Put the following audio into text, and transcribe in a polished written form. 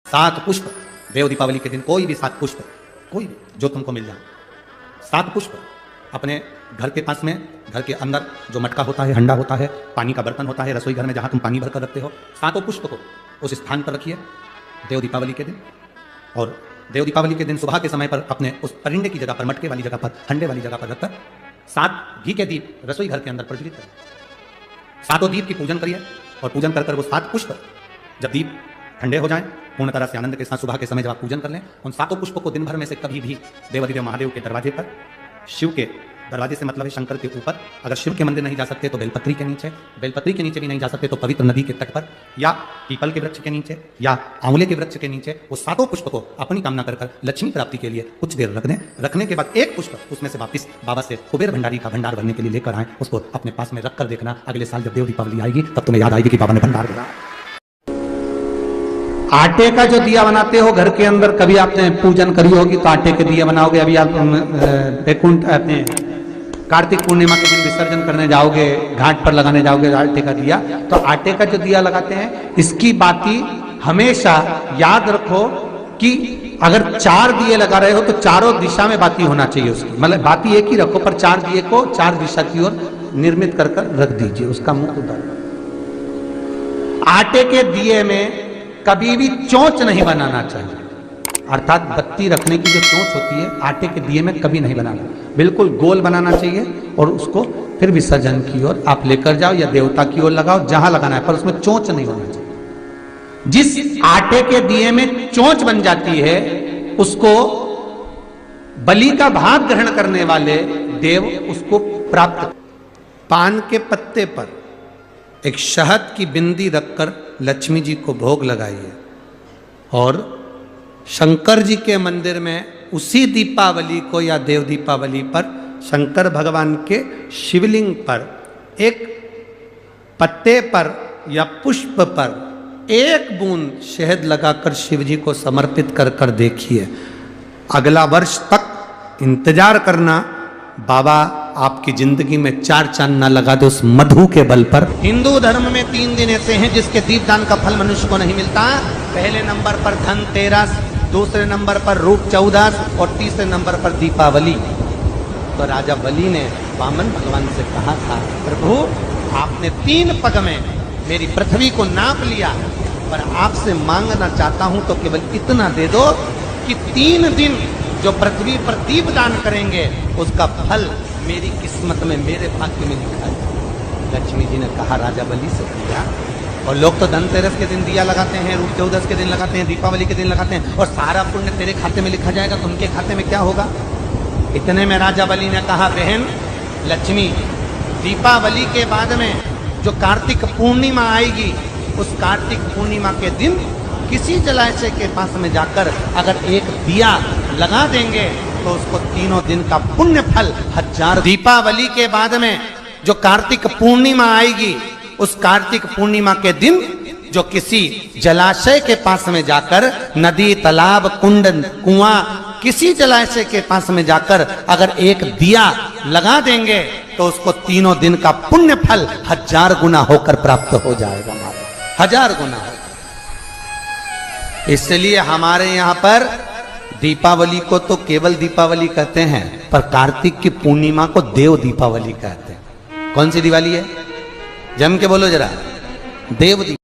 7 पुष्प देव दीपावली के दिन, कोई भी 7 पुष्प, कोई भी जो तुमको मिल जाए, 7 पुष्प अपने घर के पास में, घर के अंदर जो मटका होता है, हंडा होता है, पानी का बर्तन होता है, रसोई घर में जहाँ तुम पानी भरकर रखते हो, 7 पुष्प को उस स्थान पर रखिए देव दीपावली के दिन। और देव दीपावली के दिन सुबह के समय पर अपने उस परिंदे की जगह पर, मटके वाली जगह पर, हंडे वाली जगह पर रखकर 7 घी के दीप रसोई घर के अंदर प्रज्वलित करें। 7 दीप की पूजन करिए और पूजन कर वो 7 पुष्प जब दीप ठंडे हो जाएं, पूर्ण तरह से आनंद के साथ सुबह के समय जब आप पूजन कर लें, उन 7 पुष्पों को दिन भर में से कभी भी देवाधिदेव महादेव के दरवाजे पर, शिव के दरवाजे से मतलब है शंकर के ऊपर, अगर शिव के मंदिर नहीं जा सकते तो बेलपत्री के नीचे, बेलपत्री के नीचे भी नहीं जा सकते तो पवित्र नदी के तट पर, या पीपल के वृक्ष के नीचे, या आंवले के वृक्ष के नीचे, वो 7 पुष्प को अपनी कामना कर लक्ष्मी प्राप्ति के लिए कुछ देर रख दें। रखने के बाद एक पुष्प उसमें से वापिस बाबा से कुबेर भंडारी का भंडार भरने के लिए लेकर आए, उसको अपने पास में रख कर देखना, अगले साल जब देव दीपावली आएगी तब तुम्हें याद आएगी कि बाबा ने भंडार भरा। आटे का जो दिया बनाते हो घर के अंदर, कभी आपने पूजन करी होगी तो आटे के दिया बनाओगे। अभी आप वैकुंठ अपने कार्तिक पूर्णिमा के दिन विसर्जन करने जाओगे, घाट पर लगाने जाओगे आटे का दिया, तो आटे का जो दिया लगाते हैं, इसकी बाती हमेशा याद रखो कि अगर 4 दिए लगा रहे हो तो चारों दिशा में बाती होना चाहिए उसकी, मतलब बाती एक ही रखो पर 4 दिए को 4 दिशा की ओर निर्मित कर रख दीजिए, उसका मुख उतार। आटे के दिए में कभी भी चोंच नहीं बनाना चाहिए, अर्थात बत्ती रखने की जो चोंच होती है आटे के दिए में कभी नहीं बनाना, बिल्कुल गोल बनाना चाहिए और उसको फिर विसर्जन की ओर आप लेकर जाओ या देवता की ओर लगाओ, जहां लगाना है, पर उसमें चोंच नहीं होना चाहिए। जिस आटे के दिए में चोंच बन जाती है उसको बलि का भाग ग्रहण करने वाले देव उसको प्राप्त। पान के पत्ते पर एक शहद की बिंदी रखकर लक्ष्मी जी को भोग लगाइए और शंकर जी के मंदिर में उसी दीपावली को या देव दीपावली पर शंकर भगवान के शिवलिंग पर एक पत्ते पर या पुष्प पर 1 बूंद शहद लगाकर शिव जी को समर्पित कर कर देखिए। अगला वर्ष तक इंतजार करना, बाबा आपकी जिंदगी में 4 चांद ना लगा दे उस मधु के बल पर। हिंदू धर्म में 3 दिन ऐसे हैं जिसके दीपदान का फल मनुष्य को नहीं मिलता। पहले नंबर पर धनतेरस, दूसरे नंबर पर रूप चौदस और तीसरे नंबर पर दीपावली। तो राजा बलि ने वामन भगवान से कहा था, प्रभु आपने 3 पग में मेरी पृथ्वी को नाप लिया, पर आपसे मांगना चाहता हूं तो केवल इतना दे दो कि 3 दिन जो पृथ्वी पर दीप दान करेंगे उसका फल मेरी किस्मत में, मेरे भाग्य में लिखा है। लक्ष्मी जी ने कहा राजा बलि से दिया, और लोग तो धनतेरस के दिन दिया लगाते हैं, रूप चौदस के दिन लगाते हैं, दीपावली के दिन लगाते हैं, और सारा पुण्य तेरे खाते में लिखा जाएगा, तो उनके खाते में क्या होगा। इतने में राजा बलि ने कहा, बहन लक्ष्मी, दीपावली के बाद में जो कार्तिक पूर्णिमा आएगी, उस कार्तिक पूर्णिमा के दिन किसी जलाशय के पास में जाकर अगर एक दिया लगा देंगे तो उसको 3 दिन का पुण्य फल 1000। दीपावली के बाद में जो कार्तिक पूर्णिमा आएगी, उस कार्तिक पूर्णिमा के दिन जो किसी जलाशय के पास में जाकर, नदी, तालाब, कुंड, कुआं, किसी जलाशय के पास में जाकर अगर एक दिया लगा देंगे तो उसको 3 दिन का पुण्य फल 1000 गुना होकर प्राप्त हो जाएगा, 1000 गुना। इसलिए हमारे यहाँ पर दीपावली को तो केवल दीपावली कहते हैं, पर कार्तिक की पूर्णिमा को देव दीपावली कहते हैं। कौन सी दिवाली है? जम के बोलो जरा, देव दीपावली।